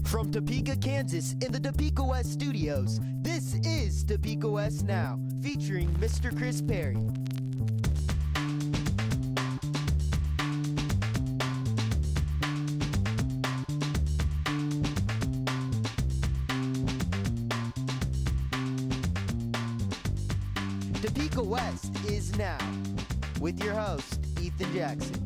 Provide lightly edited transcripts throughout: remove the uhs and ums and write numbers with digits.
From Topeka, Kansas, in the Topeka West studios, this is Topeka West Now, featuring Mr. Chris Perry. Topeka West is now, with your host, Ethan Jackson.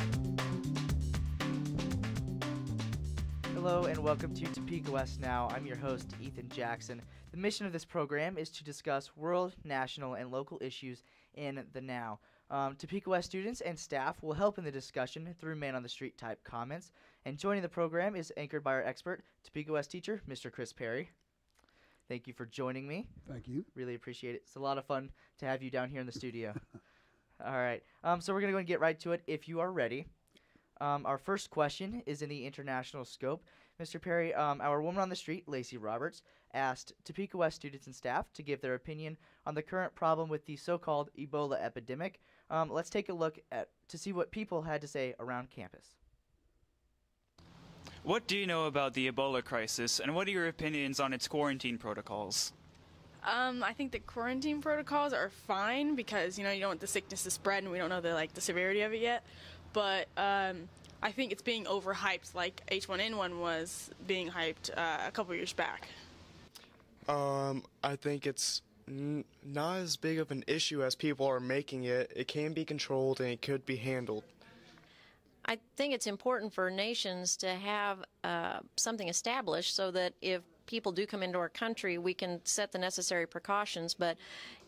Hello and welcome to Topeka West Now. I'm your host, Ethan Jackson. The mission of this program is to discuss world, national, and local issues in the now. Topeka West students and staff will help in the discussion through man-on-the-street type comments. And joining the program is anchored by our expert, Topeka West teacher, Mr. Chris Perry. Thank you for joining me. Thank you. Really appreciate it. It's a lot of fun to have you down here in the studio. All right. So we're going to go and get right to it if you are ready. Our first question is in the international scope. Mr. Perry, our woman on the street, Lacey Roberts, asked Topeka West students and staff to give their opinion on the current problem with the so-called Ebola epidemic. Let's take a look to see what people had to say around campus. What do you know about the Ebola crisis, and what are your opinions on its quarantine protocols? I think the quarantine protocols are fine because, you don't want the sickness to spread, and we don't know the severity of it yet. But I think it's being overhyped like H1N1 was being hyped a couple years back. I think it's not as big of an issue as people are making it. It can be controlled and it could be handled. I think it's important for nations to have something established so that if people do come into our country, we can set the necessary precautions. But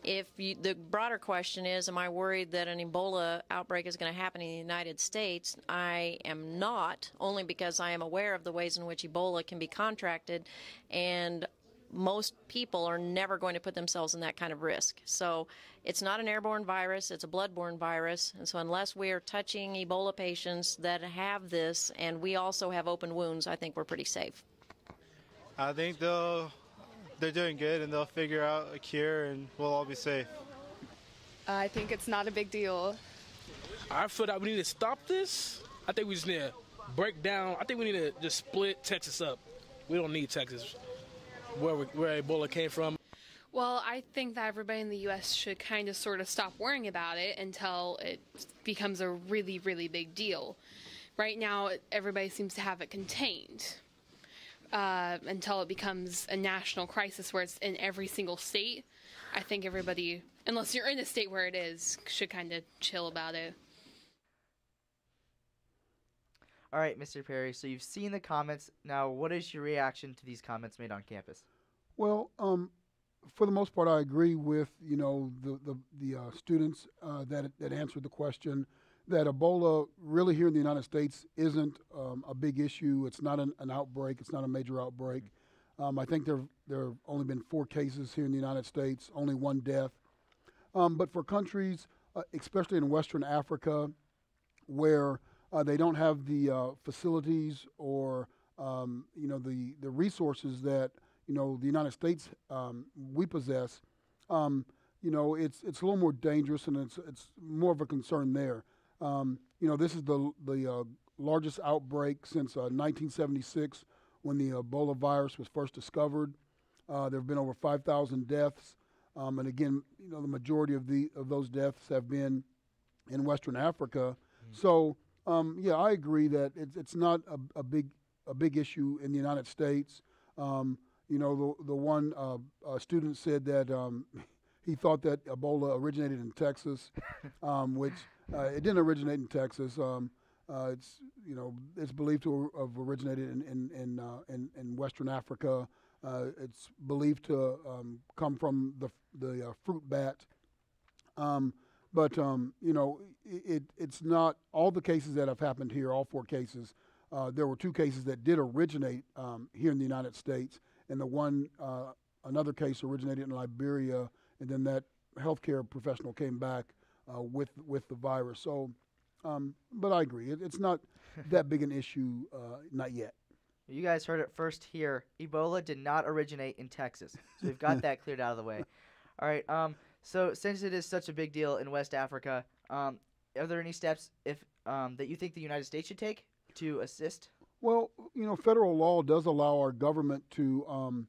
the broader question is, am I worried that an Ebola outbreak is going to happen in the United States? I am not, only because I am aware of the ways in which Ebola can be contracted, and most people are never going to put themselves in that kind of risk. So it's not an airborne virus, it's a bloodborne virus, and so unless we are touching Ebola patients that have this, and we also have open wounds, I think we're pretty safe. I think they're doing good, and they'll figure out a cure, and we'll all be safe. I think it's not a big deal. I feel that we need to stop this. I think we just need to break down. I think we need to just split Texas up. We don't need Texas, where Ebola came from. Well, I think that everybody in the U.S. should kind of sort of stop worrying about it until it becomes a really, really big deal. Right now, everybody seems to have it contained. Until it becomes a national crisis where it's in every single state. I think everybody, unless you're in a state where it is, should kind of chill about it. All right, Mr. Perry, so you've seen the comments. Now, what is your reaction to these comments made on campus? Well, for the most part, I agree with the students that answered the question. That Ebola really here in the United States isn't a big issue. It's not an outbreak. It's not a major outbreak. I think there have only been 4 cases here in the United States, only 1 death. But for countries, especially in Western Africa, where they don't have the facilities or the resources that the United States we possess, it's a little more dangerous, and it's more of a concern there. This is the largest outbreak since 1976, when the Ebola virus was first discovered. There have been over 5,000 deaths, and again, the majority of those deaths have been in Western Africa. So, I agree that it's not a big issue in the United States. The one student said that he thought that Ebola originated in Texas, which it didn't originate in Texas. It's believed to have originated in Western Africa. It's believed to come from the fruit bat. It's not all the cases that have happened here. All 4 cases. There were 2 cases that did originate here in the United States, and another case originated in Liberia, and then that healthcare professional came back with the virus. So, but I agree, it's not that big an issue, not yet. You guys heard it first here. Ebola did not originate in Texas, so we've got that cleared out of the way. All right. So since it is such a big deal in West Africa, are there any steps that you think the United States should take to assist? Well, federal law does allow our government to,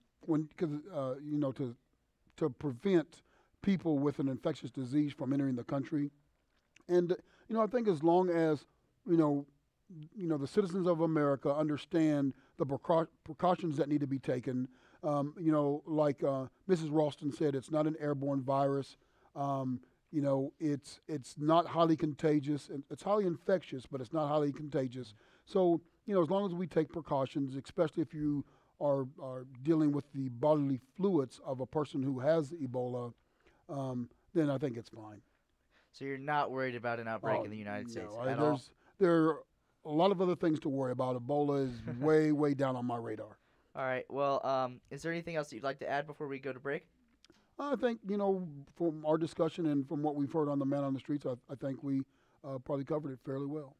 to prevent people with an infectious disease from entering the country. And, I think as long as, the citizens of America understand the precautions that need to be taken, like Mrs. Ralston said, it's not an airborne virus. It's not highly contagious. It's highly infectious, but it's not highly contagious. So, as long as we take precautions, especially if you are dealing with the bodily fluids of a person who has Ebola, then I think it's fine. So you're not worried about an outbreak in the United States at all? There are a lot of other things to worry about. Ebola is way, way down on my radar. All right. Well, is there anything else that you'd like to add before we go to break? I think, from our discussion and from what we've heard on the Man on the Streets, I think we probably covered it fairly well.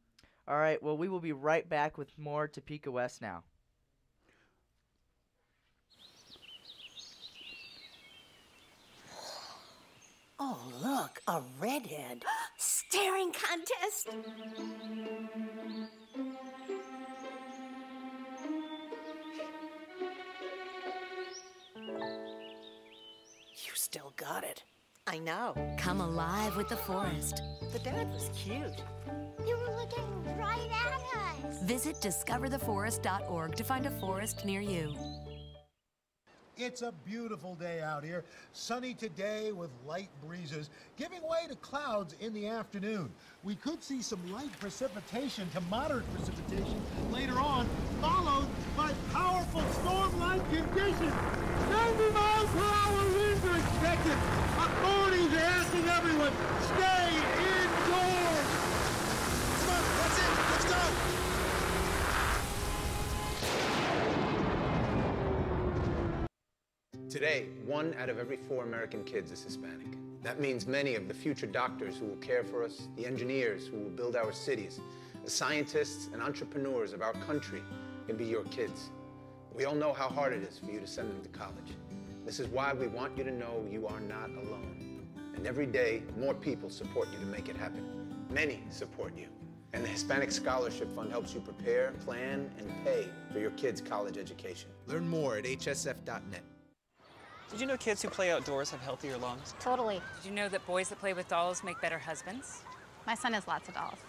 All right. Well, we will be right back with more Topeka West Now. Oh, look, a redhead. Staring contest. You still got it. I know. Come alive with the forest. The dad was cute. You were looking right at us. Visit discovertheforest.org to find a forest near you. It's a beautiful day out here. Sunny today with light breezes, giving way to clouds in the afternoon. We could see some light precipitation to moderate precipitation later on, followed by powerful storm-like conditions. 90 miles per hour winds are expected. Authorities are asking everyone, stay indoors. Come on, that's it. Let's go. Today, 1 out of every 4 American kids is Hispanic. That means many of the future doctors who will care for us, the engineers who will build our cities, the scientists and entrepreneurs of our country can be your kids. We all know how hard it is for you to send them to college. This is why we want you to know you are not alone. And every day, more people support you to make it happen. Many support you. And the Hispanic Scholarship Fund helps you prepare, plan, and pay for your kids' college education. Learn more at hsf.net. Did you know kids who play outdoors have healthier lungs? Totally. Did you know that boys that play with dolls make better husbands? My son has lots of dolls.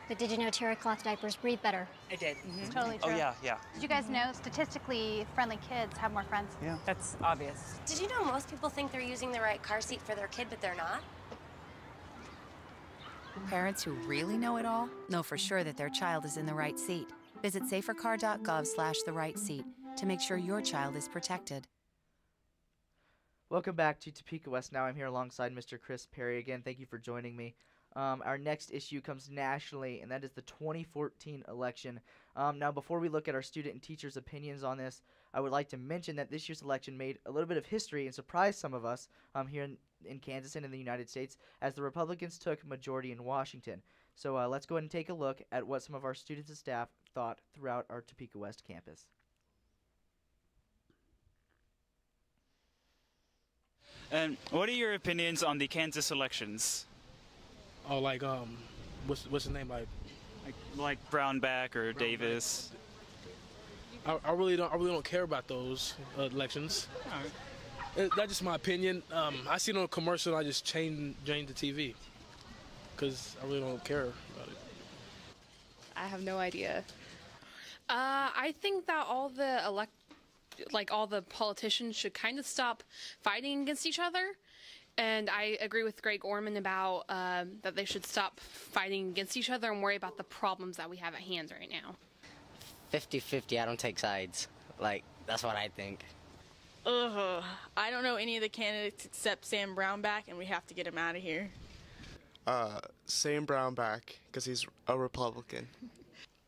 But did you know terry cloth diapers breathe better? I did. It's totally true. Oh, yeah. Did you guys know statistically friendly kids have more friends? Yeah. That's obvious. Did you know most people think they're using the right car seat for their kid, but they're not? Parents who really know it all know for sure that their child is in the right seat. Visit safercar.gov/the-right-seat to make sure your child is protected. Welcome back to Topeka West Now. I'm here alongside Mr. Chris Perry again. Thank you for joining me. Our next issue comes nationally, and that is the 2014 election. Now, before we look at our student and teachers' opinions on this, I would like to mention that this year's election made a little bit of history and surprised some of us here in Kansas and in the United States, as the Republicans took majority in Washington. So let's go ahead and take a look at what some of our students and staff thought throughout our Topeka West campus. And what are your opinions on the Kansas elections? Oh, like what's his name, like Brownback or Davis? I really don't care about those elections. All right. That's just my opinion. I see it on a commercial, and I just change the TV because I really don't care about it. I have no idea. I think that all the politicians should kind of stop fighting against each other. And I agree with Greg Orman about that they should stop fighting against each other and worry about the problems that we have at hand right now. 50-50, I don't take sides. That's what I think. I don't know any of the candidates except Sam Brownback, and we have to get him out of here. Sam Brownback, because he's a Republican.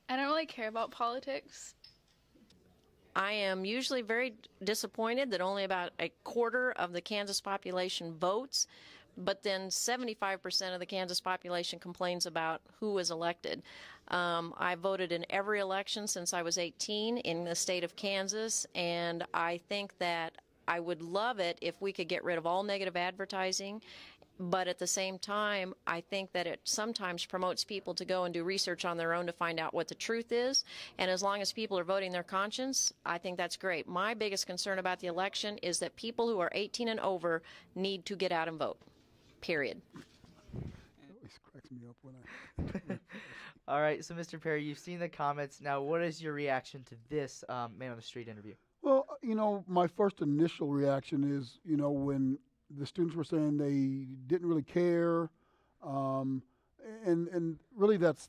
I don't really care about politics. I am usually very disappointed that only about a quarter of the Kansas population votes, but then 75% of the Kansas population complains about who is elected. I voted in every election since I was 18 in the state of Kansas, and I think that I would love it if we could get rid of all negative advertising But at the same time, I think that it sometimes promotes people to go and do research on their own to find out what the truth is. And as long as people are voting their conscience, I think that's great. My biggest concern about the election is that people who are 18 and over need to get out and vote. Period. It always cracks me up when I. All right, so Mr. Perry, you've seen the comments. Now, what is your reaction to this Man on the Street interview? Well, my first initial reaction is, when the students were saying they didn't really care, and really that's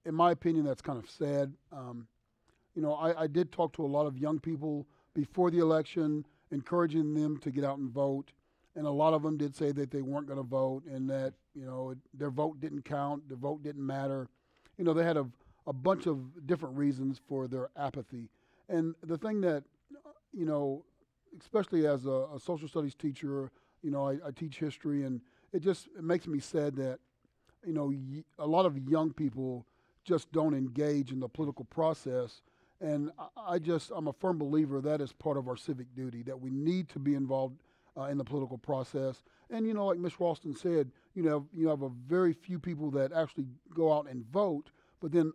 in my opinion that's kind of sad. I did talk to a lot of young people before the election, encouraging them to get out and vote, and a lot of them did say that they weren't going to vote and that their vote didn't count, their vote didn't matter. They had a bunch of different reasons for their apathy, and the thing that especially as a social studies teacher. I teach history, and it makes me sad that, a lot of young people just don't engage in the political process. And I'm a firm believer that is part of our civic duty, that we need to be involved in the political process. And, like Ms. Ralston said, you have a very few people that actually go out and vote, but then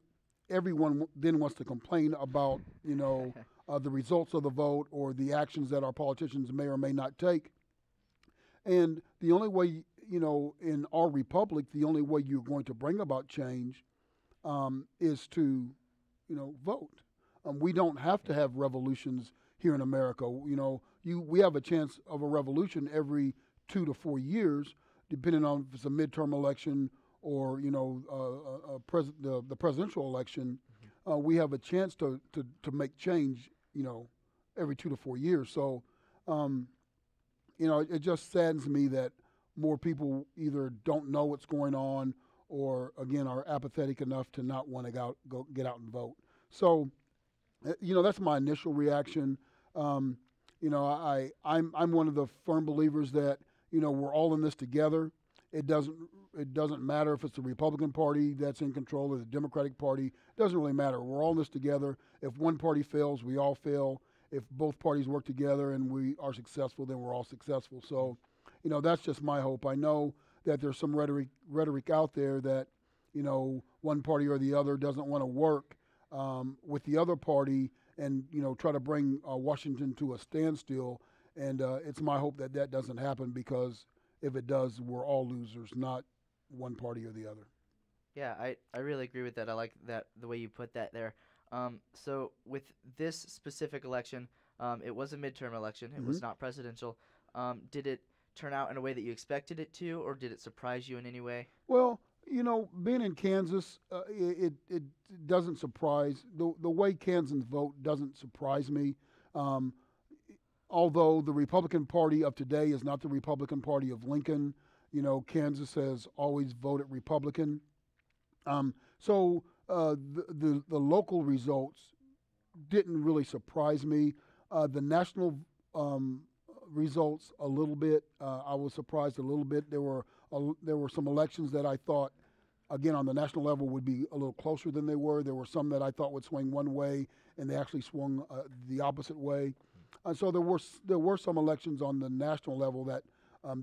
everyone then wants to complain about, the results of the vote or the actions that our politicians may or may not take. And the only way, in our republic, the only way you're going to bring about change is to, vote. We don't have to have revolutions here in America. We have a chance of a revolution every 2 to 4 years, depending on if it's a midterm election or, the presidential election. We have a chance to make change, every 2 to 4 years. So, it just saddens me that more people either don't know what's going on or, again, are apathetic enough to not want to get out and vote. So, that's my initial reaction. I'm one of the firm believers that, we're all in this together. It doesn't matter if it's the Republican Party that's in control or the Democratic Party. It doesn't really matter. We're all in this together. If one party fails, we all fail. If both parties work together and we are successful, then we're all successful. So, that's just my hope. I know that there's some rhetoric out there that, one party or the other doesn't want to work with the other party and, try to bring Washington to a standstill. And it's my hope that that doesn't happen, because if it does, we're all losers, not one party or the other. Yeah, I really agree with that. I like that, the way you put that there. So with this specific election, it was a midterm election. It was not presidential. Did it turn out in a way that you expected it to, or did it surprise you in any way? Well, being in Kansas, it doesn't surprise. The way Kansans vote doesn't surprise me. Although the Republican Party of today is not the Republican Party of Lincoln, Kansas has always voted Republican. So the local results didn't really surprise me. The national results a little bit. I was surprised a little bit. There were some elections that I thought, again, on the national level would be a little closer than they were. There were some that I thought would swing one way, and they actually swung the opposite way. So there were some elections on the national level that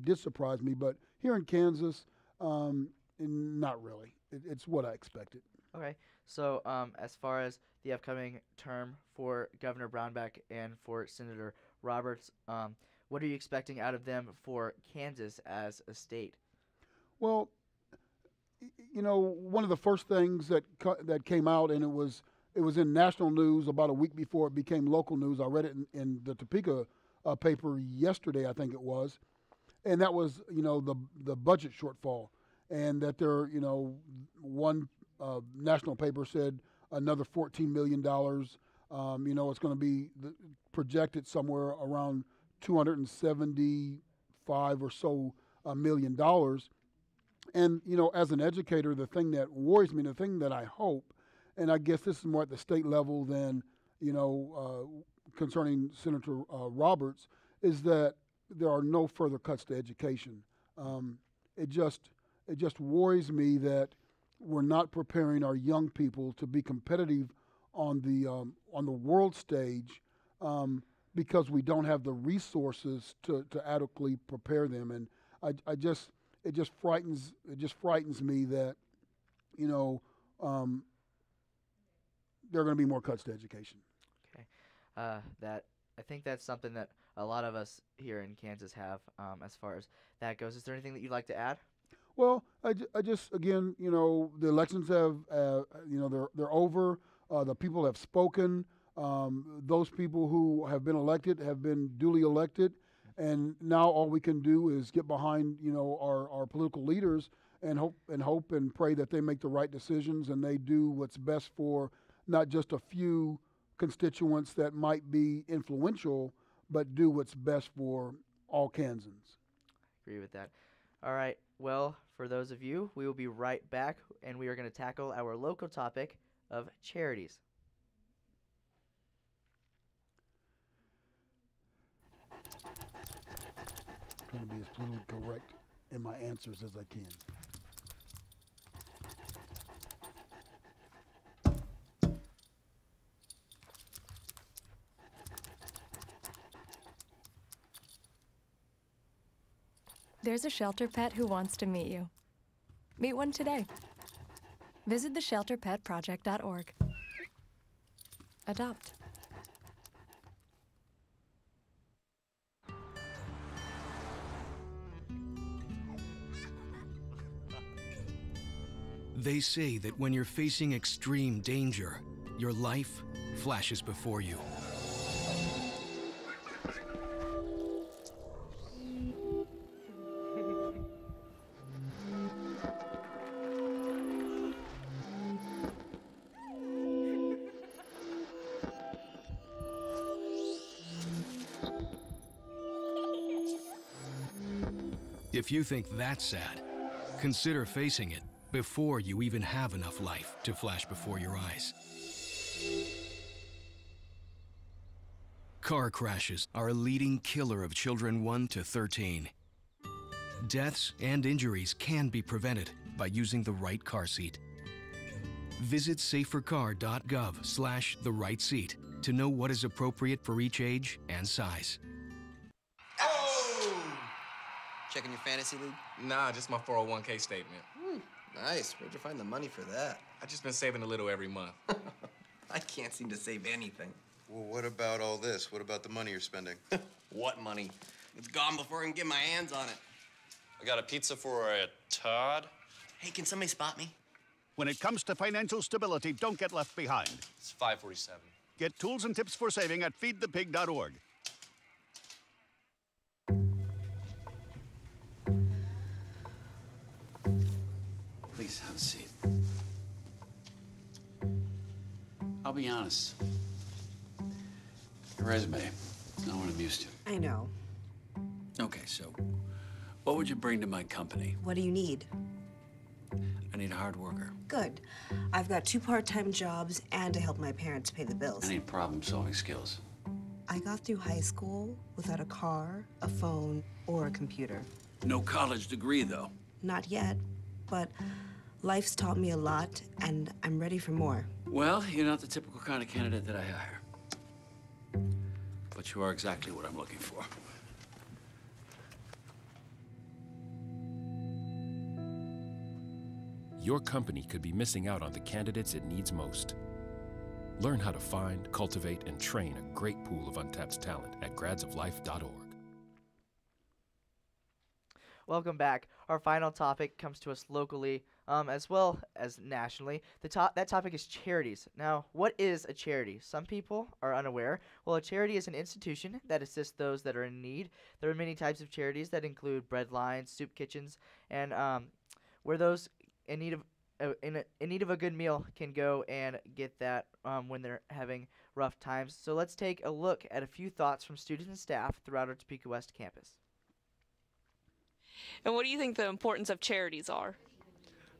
did surprise me. But here in Kansas, not really. It's what I expected. Okay. So as far as the upcoming term for Governor Brownback and for Senator Roberts, what are you expecting out of them for Kansas as a state? Well, one of the first things that came out, and it was in national news about a week before it became local news. I read it in the Topeka paper yesterday, I think it was, and that was the budget shortfall, and that there one national paper said another $14 million. It's going to be projected somewhere around $275 or so $million. And, as an educator, the thing that worries me, the thing that I hope, and I guess this is more at the state level than, concerning Senator Roberts, is that there are no further cuts to education. It just worries me that we're not preparing our young people to be competitive on the world stage because we don't have the resources to adequately prepare them. And it just frightens me that, you know, there are going to be more cuts to education. Okay, that I think that's something that a lot of us here in Kansas have as far as that goes. Is there anything that you'd like to add? Well, I just again, you know, the elections have, you know, they're over. The people have spoken. Those people who have been elected have been duly elected, and now all we can do is get behind, you know, our political leaders and hope and pray that they make the right decisions and they do what's best for not just a few constituents that might be influential, but do what's best for all Kansans. Agree with that. All right. Well, for those of you, we will be right back, and we are going to tackle our local topic of charities. I'm trying to be as politically correct in my answers as I can. There's a shelter pet who wants to meet you. Meet one today. Visit theshelterpetproject.org. Adopt. They say that when you're facing extreme danger, your life flashes before you. If you think that's sad, consider facing it before you even have enough life to flash before your eyes. Car crashes are a leading killer of children 1 to 13. Deaths and injuries can be prevented by using the right car seat. Visit safercar.gov/the-right-seat to know what is appropriate for each age and size. Checking your fantasy league? Nah, just my 401k statement. Nice. Where'd you find the money for that? I just been saving a little every month. I can't seem to save anything. Well, what about all this? What about the money you're spending? What money? It's gone before I can get my hands on it. I got a pizza for a Todd. Hey, can somebody spot me? When it comes to financial stability, don't get left behind. It's 547. Get tools and tips for saving at feedthepig.org. Please have a seat. I'll be honest. Your resume, not what I'm used to. I know. Okay, so what would you bring to my company? What do you need? I need a hard worker. Good. I've got 2 part-time jobs and to help my parents pay the bills. I need problem-solving skills. I got through high school without a car, a phone, or a computer. No college degree, though. Not yet, but life's taught me a lot, and I'm ready for more. Well, you're not the typical kind of candidate that I hire. But you are exactly what I'm looking for. Your company could be missing out on the candidates it needs most. Learn how to find, cultivate, and train a great pool of untapped talent at gradsoflife.org. Welcome back. Our final topic comes to us locally as well as nationally. That topic is charities. Now, what is a charity? Some people are unaware. Well, a charity is an institution that assists those that are in need. There are many types of charities that include bread lines, soup kitchens, and where those in need of a good meal can go and get that when they're having rough times. So let's take a look at a few thoughts from students and staff throughout our Topeka West campus. And what do you think the importance of charities are?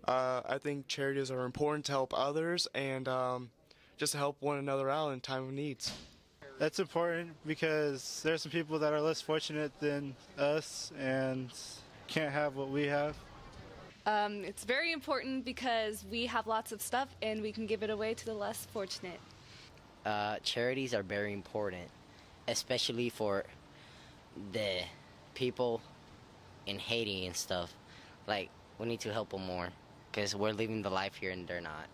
I think charities are important to help others and just to help one another out in time of needs. That's important because there's some people that are less fortunate than us and can't have what we have. It's very important because we have lots of stuff and we can give it away to the less fortunate. Charities are very important, especially for the people in Haiti and stuff. Like, we need to help them more because we're living the life here and they're not.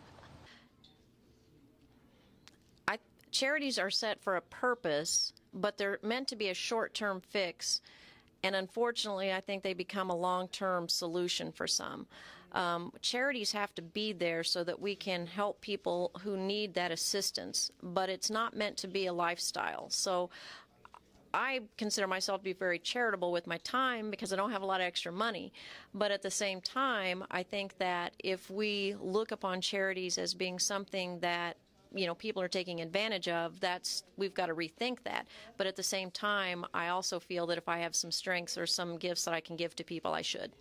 Charities are set for a purpose, but they're meant to be a short-term fix. And unfortunately, I think they become a long-term solution for some. Charities have to be there so that we can help people who need that assistance, but it's not meant to be a lifestyle. So I consider myself to be very charitable with my time because I don't have a lot of extra money. But at the same time, I think that if we look upon charities as being something that people are taking advantage of, we've got to rethink that. But at the same time, I also feel that if I have some strengths or some gifts that I can give to people, I should.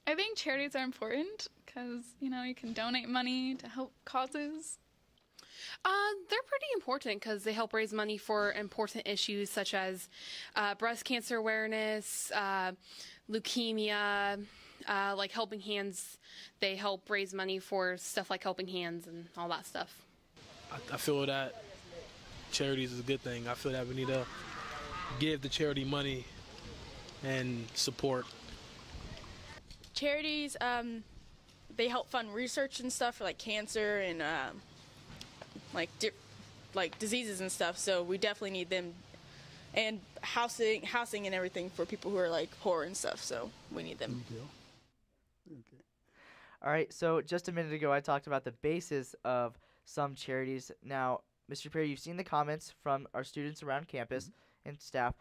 I think charities are important because, you can donate money to help causes. They're pretty important because they help raise money for important issues such as breast cancer awareness, leukemia, like Helping Hands. They help raise money for stuff like Helping Hands and all that stuff. I feel that charities is a good thing. I feel that we need to give the charity money and support. Charities, they help fund research and stuff for like cancer and like diseases and stuff. So we definitely need them, and housing and everything for people who are like poor and stuff. So we need them. Okay. All right. So just a minute ago, I talked about the basis of some charities. Now, Mr. Perry, you've seen the comments from our students around campus and staff.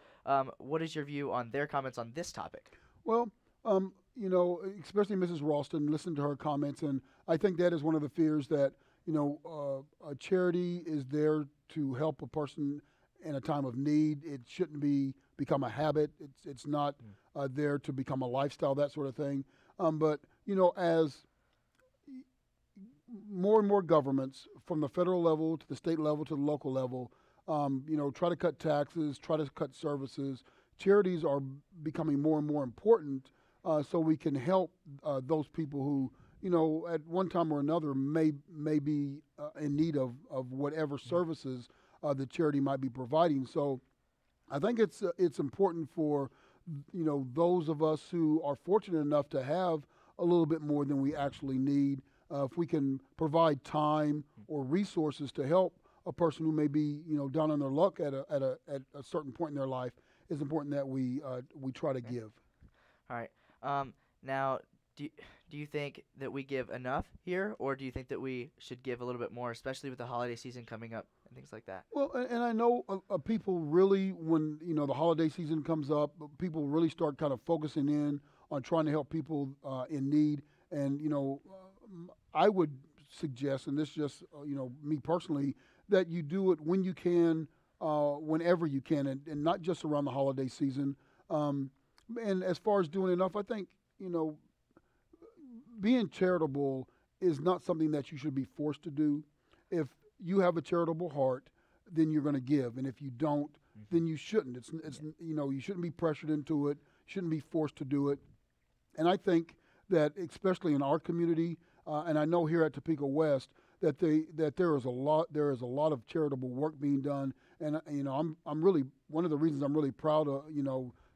What is your view on their comments on this topic? Well, especially Mrs. Ralston, listen to her comments, and I think that is one of the fears that, a charity is there to help a person in a time of need. It shouldn't become a habit. It's not there to become a lifestyle, that sort of thing. But, as more and more governments, from the federal level to the state level to the local level, try to cut taxes, try to cut services. Charities are becoming more and more important, so we can help those people who, at one time or another may be in need of whatever services the charity might be providing. So I think it's important for, those of us who are fortunate enough to have a little bit more than we actually need. If we can provide time or resources to help a person who may be, down on their luck at a certain point in their life, it's important that we try to give. All right. Now, do you think that we give enough here, or do you think that we should give a little bit more, especially with the holiday season coming up and things like that? Well, and I know people really, when the holiday season comes up, people really start kind of focusing in on trying to help people in need. And I would suggest, and this is just me personally, that you do it when you can, whenever you can, and not just around the holiday season. And as far as doing enough, I think being charitable is not something that you should be forced to do. If you have a charitable heart, then you're going to give, and if you don't, then you shouldn't. It's you shouldn't be pressured into it. Shouldn't be forced to do it. And I think that especially in our community, and I know here at Topeka West, that there is a lot of charitable work being done, and I'm really, one of the reasons I'm really proud of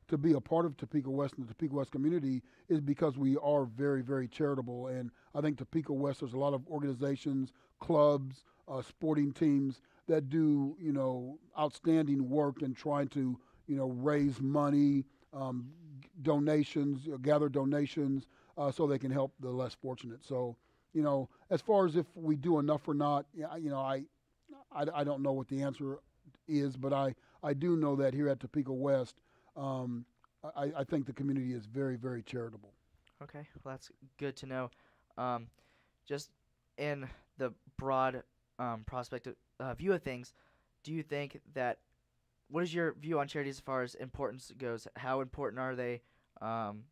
to be a part of Topeka West and the Topeka West community is because we are very, very charitable. And I think Topeka West, there's a lot of organizations, clubs, sporting teams that do outstanding work in trying to raise money, donations, gather donations, so they can help the less fortunate. So as far as if we do enough or not, I don't know what the answer is, but I do know that here at Topeka West, I think the community is very, very charitable. Okay, well, that's good to know. Just in the broad prospect of view of things, do you think that, what is your view on charities as far as importance goes? How important are they, and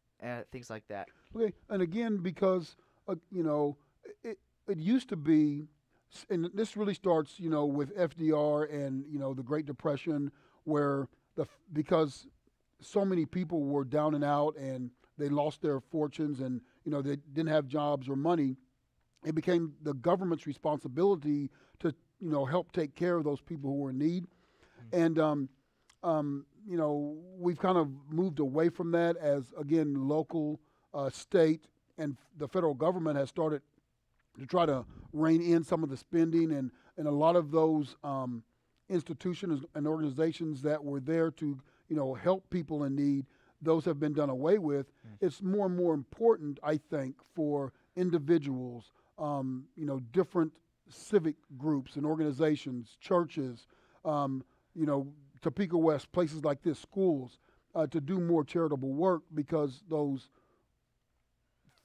things like that? Okay, and again, because it used to be, and this really starts with FDR and the Great Depression, where because so many people were down and out and they lost their fortunes and they didn't have jobs or money, it became the government's responsibility to help take care of those people who were in need. And we've kind of moved away from that as, again, local state and the federal government has started to try to rein in some of the spending, and a lot of those institutions and organizations that were there to, help people in need, those have been done away with. It's more and more important, I think, for individuals, different civic groups and organizations, churches, Topeka West, places like this, schools, to do more charitable work, because those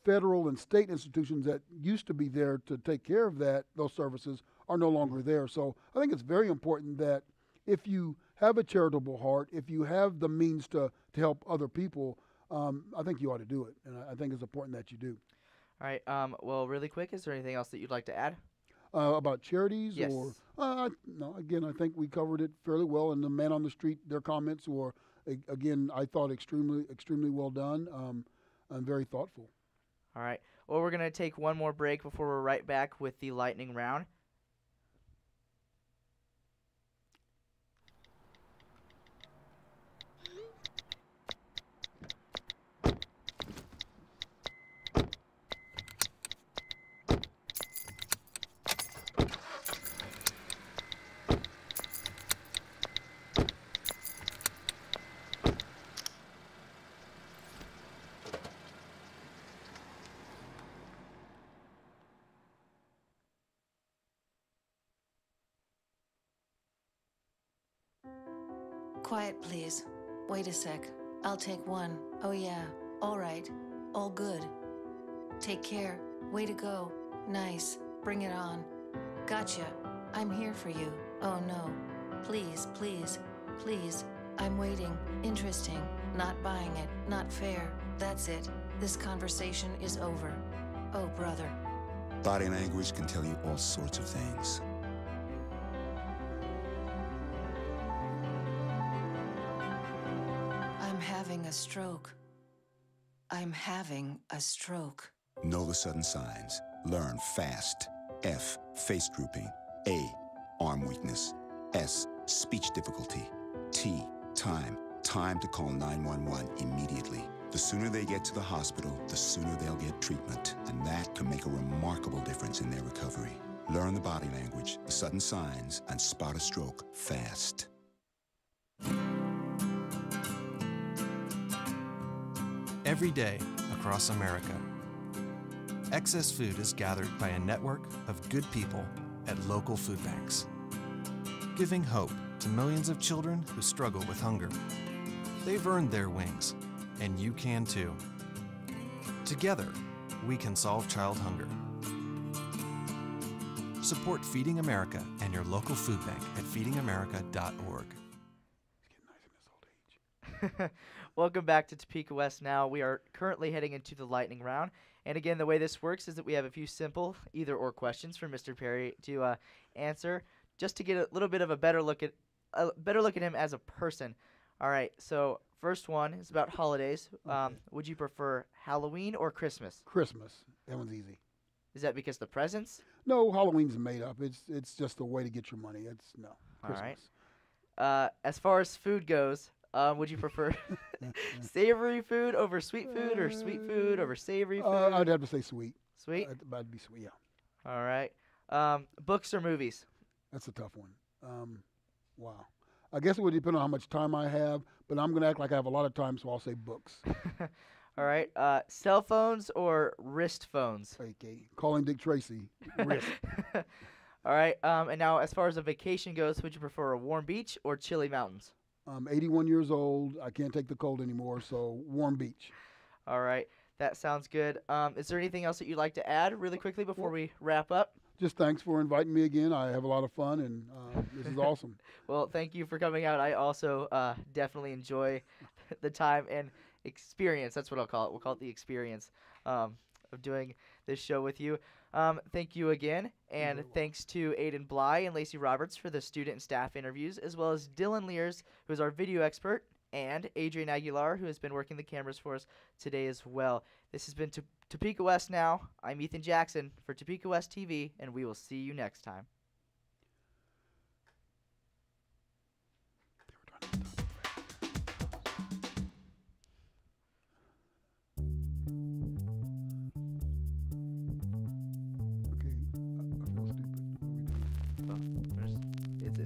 federal and state institutions that used to be there to take care of those services are no longer there. So I think it's very important that if you have a charitable heart, if you have the means to help other people, I think you ought to do it. And I think it's important that you do. All right. Well, really quick, is there anything else that you'd like to add? About charities? Yes. Or no, again, I think we covered it fairly well. And the man on the street, their comments were, again, I thought extremely well done, and very thoughtful. All right. Well, we're going to take one more break before we're right back with the lightning round. Quiet, please. Wait a sec. I'll take one. Oh, yeah. All right. All good. Take care. Way to go. Nice. Bring it on. Gotcha. I'm here for you. Oh, no. Please, please, please. I'm waiting. Interesting. Not buying it. Not fair. That's it. This conversation is over. Oh, brother. Body language can tell you all sorts of things. I'm having a stroke. I'm having a stroke. Know the sudden signs. Learn fast. F, face drooping. A, arm weakness. S, speech difficulty. T, time. Time to call 911 immediately. The sooner they get to the hospital, the sooner they'll get treatment. And that can make a remarkable difference in their recovery. Learn the body language, the sudden signs, and spot a stroke fast. Every day across America, excess food is gathered by a network of good people at local food banks, giving hope to millions of children who struggle with hunger. They've earned their wings, and you can too. Together, we can solve child hunger. Support Feeding America and your local food bank at feedingamerica.org. Welcome back to Topeka West Now. We are currently heading into the lightning round. And again, the way this works is that we have a few simple either-or questions for Mr. Perry to answer, just to get a little bit of a better look at him as a person. All right, so first one is about holidays. Okay. Would you prefer Halloween or Christmas? Christmas. That one's easy. Is that because the presents? No, Halloween's made up. It's just a way to get your money. Christmas. All right. As far as food goes, would you prefer savory food over sweet food, or sweet food over savory food? I'd have to say sweet. Sweet? I'd be sweet, yeah. All right. Books or movies? That's a tough one. Wow. I guess it would depend on how much time I have, but I'm going to act like I have a lot of time, so I'll say books. All right. Cell phones or wrist phones? Okay. Calling Dick Tracy. Wrist. All right. And now, as far as a vacation goes, would you prefer a warm beach or chilly mountains? I'm 81 years old. I can't take the cold anymore, so warm beach. All right. That sounds good. Is there anything else that you'd like to add really quickly before we wrap up? Just thanks for inviting me again. I have a lot of fun, and this is awesome. Well, thank you for coming out. I also definitely enjoy the time and experience. That's what I'll call it. We'll call it the experience of doing this show with you. Thank you again, and thanks to Aiden Bly and Lacey Roberts for the student and staff interviews, as well as Dylan Lears, who is our video expert, and Adrian Aguilar, who has been working the cameras for us today as well. This has been Topeka West Now. I'm Ethan Jackson for Topeka West TV, and we will see you next time. It's